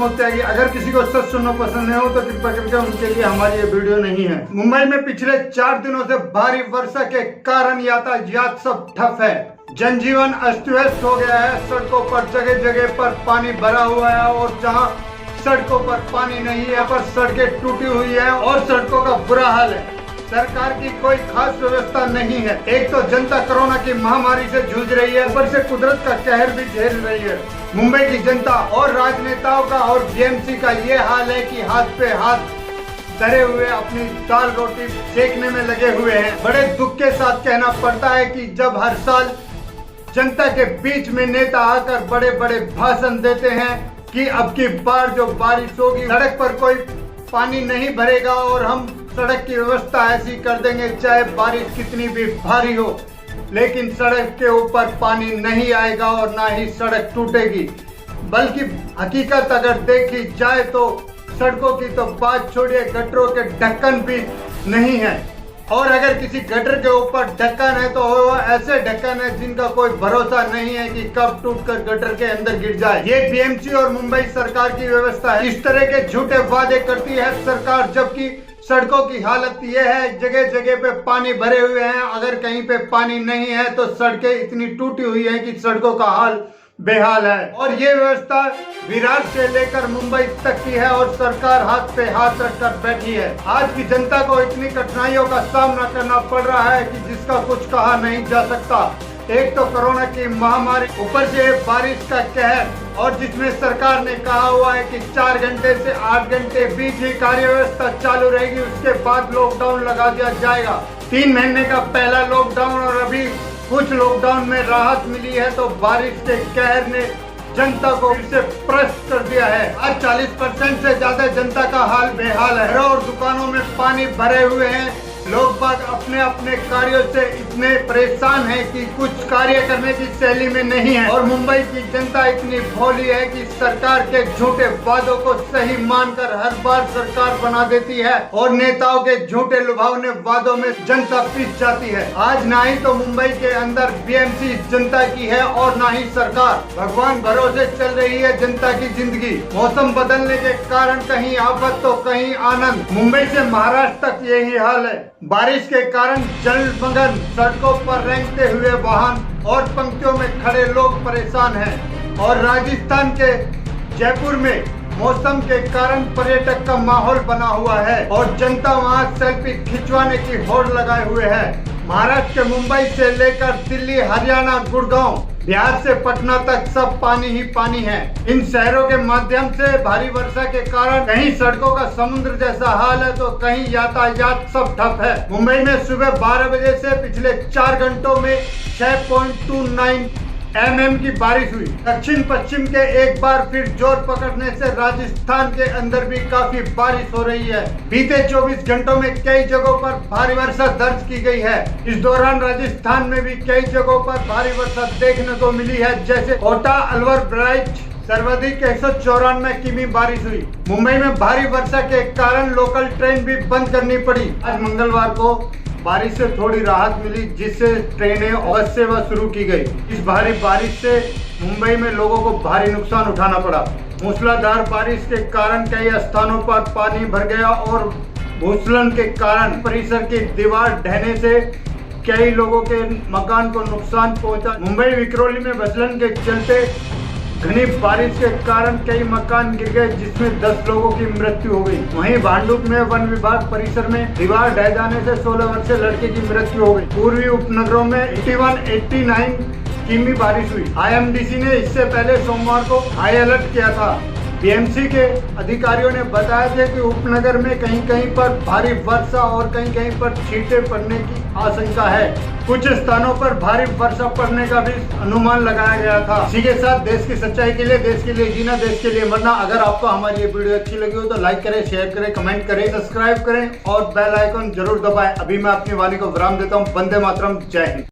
प्रमुख त्यागी। अगर किसी को सच सुनना पसंद नहीं हो तो कृपया करके उनके लिए हमारी ये वीडियो नहीं है। मुंबई में पिछले 4 दिनों से भारी वर्षा के कारण यातायात सब ठप है। जनजीवन अस्त व्यस्त हो गया है। सड़कों पर जगह जगह पर पानी भरा हुआ है और जहां सड़कों पर पानी नहीं है पर सड़कें टूटी हुई है और सड़कों का बुरा हाल है। सरकार की कोई खास व्यवस्था नहीं है। एक तो जनता कोरोना की महामारी से जूझ रही है, ऊपर से कुदरत का कहर भी झेल रही है। मुंबई की जनता और राजनेताओं का और बीएमसी का ये हाल है कि हाथ पे हाथ धरे हुए अपनी दाल रोटी सेकने में लगे हुए हैं। बड़े दुख के साथ कहना पड़ता है कि जब हर साल जनता के बीच में नेता आकर बड़े बड़े भाषण देते हैं कि अब की बार जो बारिश होगी सड़क पर कोई पानी नहीं भरेगा और हम सड़क की व्यवस्था ऐसी कर देंगे चाहे बारिश कितनी भी भारी हो, लेकिन सड़क के ऊपर पानी नहीं आएगा और ना ही सड़क टूटेगी। बल्कि हकीकत अगर देखी जाए तो सड़कों की तो बात छोड़िए, गटरों के ढक्कन भी नहीं है। और अगर किसी गटर के ऊपर ढक्कन है तो वो ऐसे ढक्कन है जिनका कोई भरोसा नहीं है कि कब टूटकर गटर के अंदर गिर जाए। ये बीएमसी और मुंबई सरकार की व्यवस्था है। इस तरह के झूठे वादे करती है सरकार, जबकि सड़कों की हालत ये है, जगह जगह पे पानी भरे हुए हैं। अगर कहीं पे पानी नहीं है तो सड़कें इतनी टूटी हुई हैं कि सड़कों का हाल बेहाल है। और ये व्यवस्था विरार से लेकर मुंबई तक की है और सरकार हाथ पे हाथ रखकर बैठी है। आज की जनता को इतनी कठिनाइयों का सामना करना पड़ रहा है कि जिसका कुछ कहा नहीं जा सकता। एक तो कोरोना की महामारी, ऊपर से बारिश का कहर, और जिसमें सरकार ने कहा हुआ है कि 4 घंटे से 8 घंटे बीच ही कार्य व्यवस्था चालू रहेगी, उसके बाद लॉकडाउन लगा दिया जाएगा। 3 महीने का पहला लॉकडाउन और अभी कुछ लॉकडाउन में राहत मिली है तो बारिश के कहर ने जनता को फिर से प्रस्त कर दिया है। आज 40% से ज्यादा जनता का हाल बेहाल है। घरों और दुकानों में पानी भरे हुए हैं। लोग बाग अपने अपने कार्यों से इतने परेशान हैं कि कुछ कार्य करने की शैली में नहीं है। और मुंबई की जनता इतनी भोली है कि सरकार के झूठे वादों को सही मानकर हर बार सरकार बना देती है और नेताओं के झूठे लुभावने वादों में जनता पिस जाती है। आज ना ही तो मुंबई के अंदर बीएमसी जनता की है और ना ही सरकार। भगवान भरोसे चल रही है जनता की जिंदगी। मौसम बदलने के कारण कहीं आफत तो कहीं आनंद। मुंबई से महाराष्ट्र तक यही हाल है। बारिश के कारण जलमग्न सड़कों पर रेंगते हुए वाहन और पंक्तियों में खड़े लोग परेशान हैं। और राजस्थान के जयपुर में मौसम के कारण पर्यटक का माहौल बना हुआ है और जनता वहां सेल्फी खिंचवाने की होड़ लगाए हुए है। महाराष्ट्र के मुंबई से लेकर दिल्ली, हरियाणा, गुड़गांव, बिहार से पटना तक सब पानी ही पानी है। इन शहरों के माध्यम से भारी वर्षा के कारण कहीं सड़कों का समुद्र जैसा हाल है तो कहीं यातायात सब ठप है। मुंबई में सुबह 12 बजे से पिछले 4 घंटों में 6.29 mm की बारिश हुई। दक्षिण पश्चिम के एक बार फिर जोर पकड़ने से राजस्थान के अंदर भी काफी बारिश हो रही है। बीते 24 घंटों में कई जगहों पर भारी वर्षा दर्ज की गई है। इस दौरान राजस्थान में भी कई जगहों पर भारी वर्षा देखने को मिली है, जैसे कोटा, अलवर, बहराइच सर्वाधिक 194 किमी बारिश हुई। मुंबई में भारी वर्षा के कारण लोकल ट्रेन भी बंद करनी पड़ी। आज मंगलवार को बारिश से थोड़ी राहत मिली, जिससे ट्रेनें और सेवा शुरू की गई। इस भारी बारिश से मुंबई में लोगों को भारी नुकसान उठाना पड़ा। मूसलाधार बारिश के कारण कई स्थानों पर पानी भर गया और भूस्खलन के कारण परिसर की दीवार ढहने से कई लोगों के मकान को नुकसान पहुंचा। मुंबई विक्रोली में भूस्खलन के चलते घनी बारिश के कारण कई मकान गिर गए, जिसमें 10 लोगों की मृत्यु हो गई। वहीं भांडुप में वन विभाग परिसर में दीवार ढह जाने से 16 वर्षीय लड़के की मृत्यु हो गई। पूर्वी उपनगरों में 89 किमी बारिश हुई। IMDC ने इससे पहले सोमवार को हाई अलर्ट किया था। बीएमसी के अधिकारियों ने बताया था कि उपनगर में कहीं कहीं पर भारी वर्षा और कहीं कहीं पर छींटे पड़ने की आशंका है। कुछ स्थानों पर भारी वर्षा पड़ने का भी अनुमान लगाया गया था। इसी के साथ देश की सच्चाई के लिए, देश के लिए जीना, देश के लिए मरना। अगर आपको हमारी ये वीडियो अच्छी लगी हो तो लाइक करें, शेयर करें, कमेंट करें, सब्सक्राइब करें और बेल आइकन जरूर दबाएं। अभी मैं अपनी वाणी को विराम देता हूँ। वंदे मातरम, जय हिंद।